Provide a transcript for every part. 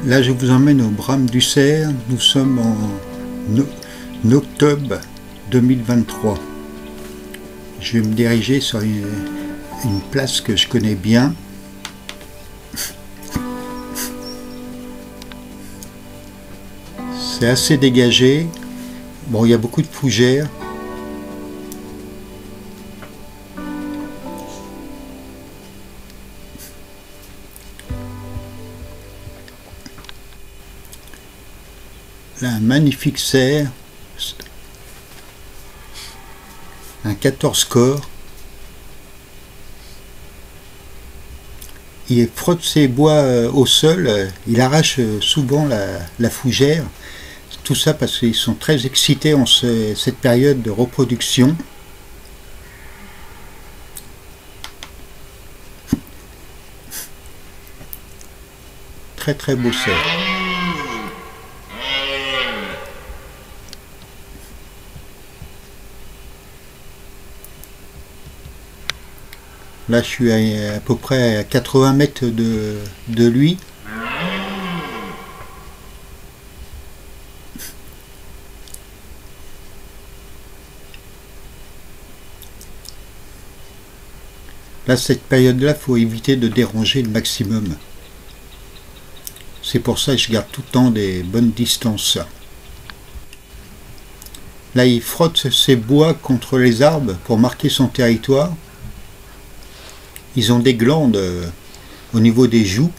Là, je vous emmène au Brame du Cerf. Nous sommes en octobre 2023. Je vais me diriger sur une place que je connais bien. C'est assez dégagé. Bon, il y a beaucoup de fougères. Là, un magnifique cerf, un 14 corps. Il frotte ses bois au sol, il arrache souvent la fougère. Tout ça parce qu'ils sont très excités en cette période de reproduction. Très très beau cerf. Là, je suis à peu près à 80 mètres de lui. Là, cette période-là, il faut éviter de déranger le maximum. C'est pour ça que je garde tout le temps des bonnes distances. Là, il frotte ses bois contre les arbres pour marquer son territoire. Ils ont des glandes au niveau des joues.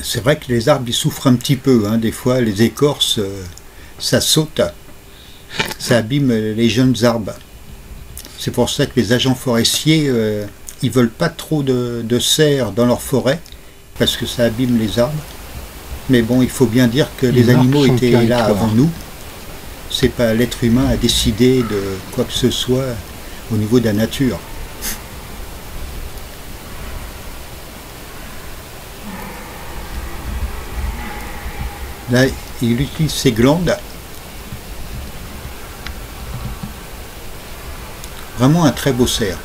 C'est vrai que les arbres ils souffrent un petit peu, hein. Des fois les écorces, ça saute, ça abîme les jeunes arbres. C'est pour ça que les agents forestiers, ils veulent pas trop de cerfs dans leur forêt, parce que ça abîme les arbres. Mais bon, il faut bien dire que les animaux étaient là avant nous. C'est pas l'être humain à décider de quoi que ce soit au niveau de la nature. Là, il utilise ses glandes. Vraiment un très beau cerf.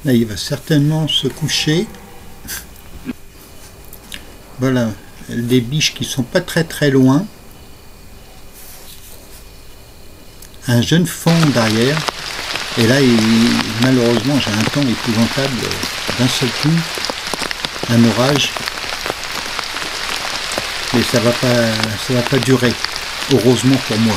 Là, il va certainement se coucher. Voilà, des biches qui sont pas très loin. Un jeune faon derrière. Et là, malheureusement, j'ai un temps épouvantable d'un seul coup. Un orage. Mais ça va pas durer. Heureusement pour moi.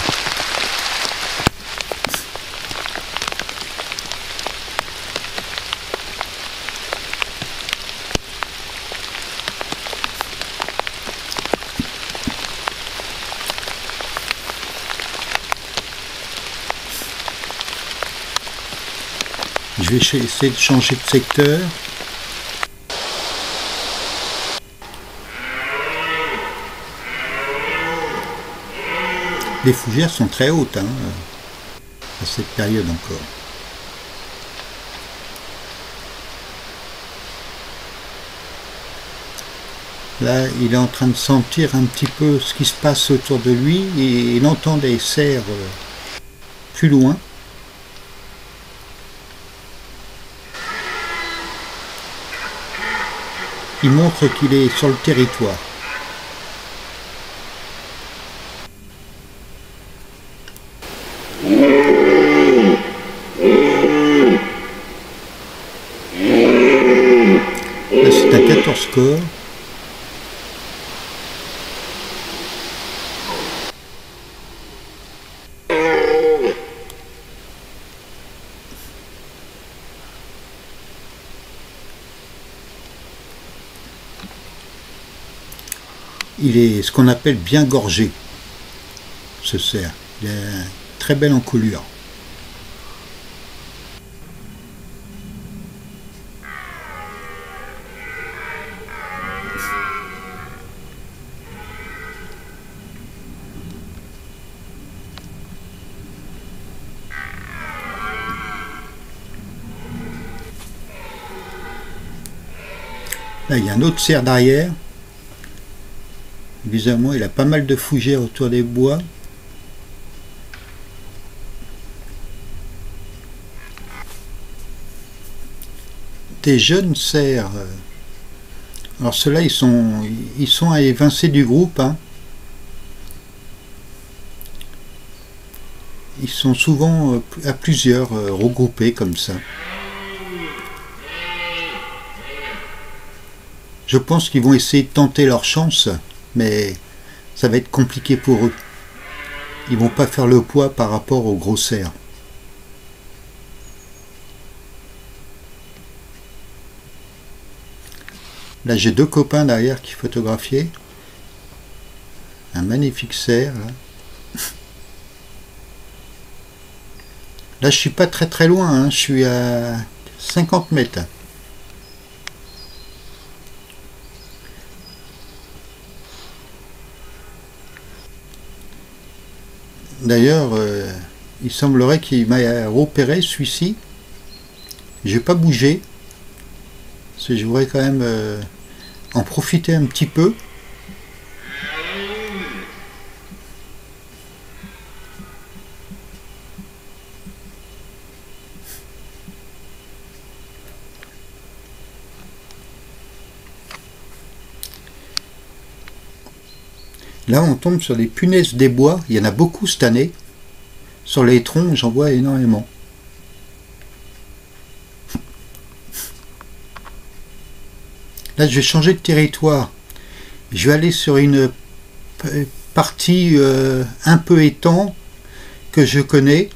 Je vais essayer de changer de secteur. Les fougères sont très hautes, hein, à cette période encore. Là, il est en train de sentir un petit peu ce qui se passe autour de lui et il entend des cerfs plus loin. Il montre qu'il est sur le territoire. Là, c'est un 14 corps. Il est ce qu'on appelle bien gorgé, ce cerf. Il a une très belle encolure. Là, il y a un autre cerf derrière. Bizarrement, il a pas mal de fougères autour des bois. Des jeunes cerfs. Alors ceux-là, ils sont à évincer du groupe, hein. Ils sont souvent à plusieurs, regroupés comme ça. Je pense qu'ils vont essayer de tenter leur chance, mais ça va être compliqué pour eux. Ils vont pas faire le poids par rapport aux gros cerfs. Là, j'ai deux copains derrière qui photographiaient. Un magnifique cerf, là. Là, je suis pas très loin, hein. Je suis à 50 mètres. D'ailleurs, il semblerait qu'il m'a repéré, celui-ci. J'ai pas bougé. Parce que je voudrais quand même en profiter un petit peu. Là, on tombe sur des punaises des bois. Il y en a beaucoup cette année. Sur les troncs, j'en vois énormément. Là, je vais changer de territoire. Je vais aller sur une partie un peu étang que je connais.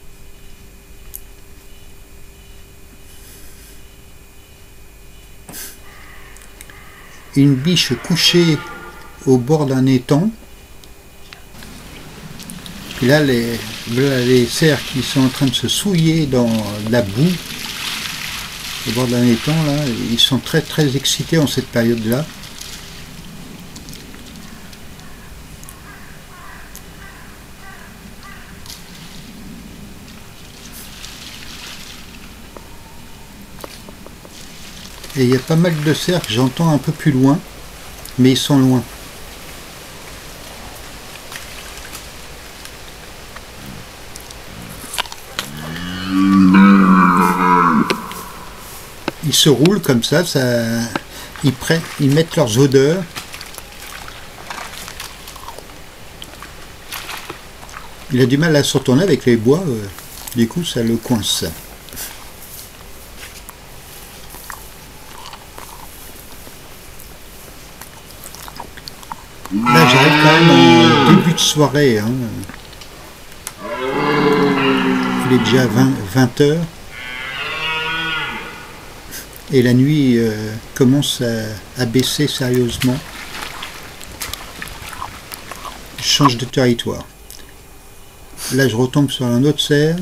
Une biche couchée au bord d'un étang. Puis là, les cerfs qui sont en train de se souiller dans la boue au bord d'un étang, là, ils sont très excités en cette période-là. Et il y a pas mal de cerfs que j'entends un peu plus loin, mais ils sont loin. Ils se roulent comme ça, ils mettent leurs odeurs. Il a du mal à se retourner avec les bois, du coup ça le coince. Là j'arrive quand même en début de soirée, hein. Il est déjà 20 heures. Et la nuit commence à baisser sérieusement. Je change de territoire. Là, je retombe sur un autre cerf.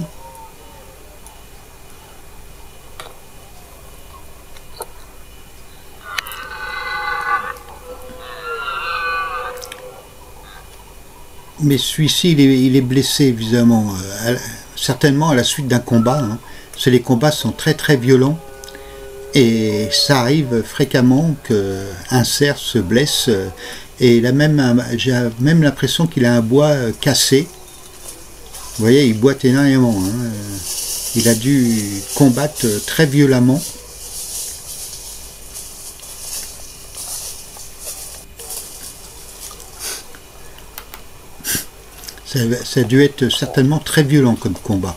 Mais celui-ci, il est blessé, évidemment. Certainement à la suite d'un combat, hein. Parce que les combats sont très violents. Et ça arrive fréquemment qu'un cerf se blesse et j'ai même l'impression qu'il a un bois cassé. Vous voyez, il boite énormément, hein. Il a dû combattre très violemment. Ça a dû être certainement très violent comme combat.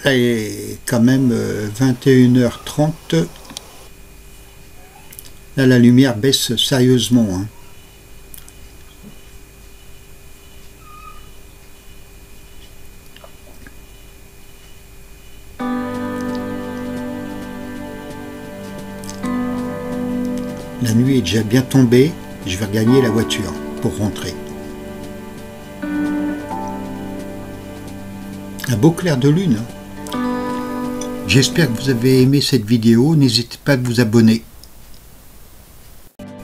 Là, il est quand même 21h30. Là, la lumière baisse sérieusement, hein. La nuit est déjà bien tombée. Je vais regagner la voiture pour rentrer. Un beau clair de lune, hein. J'espère que vous avez aimé cette vidéo. N'hésitez pas à vous abonner.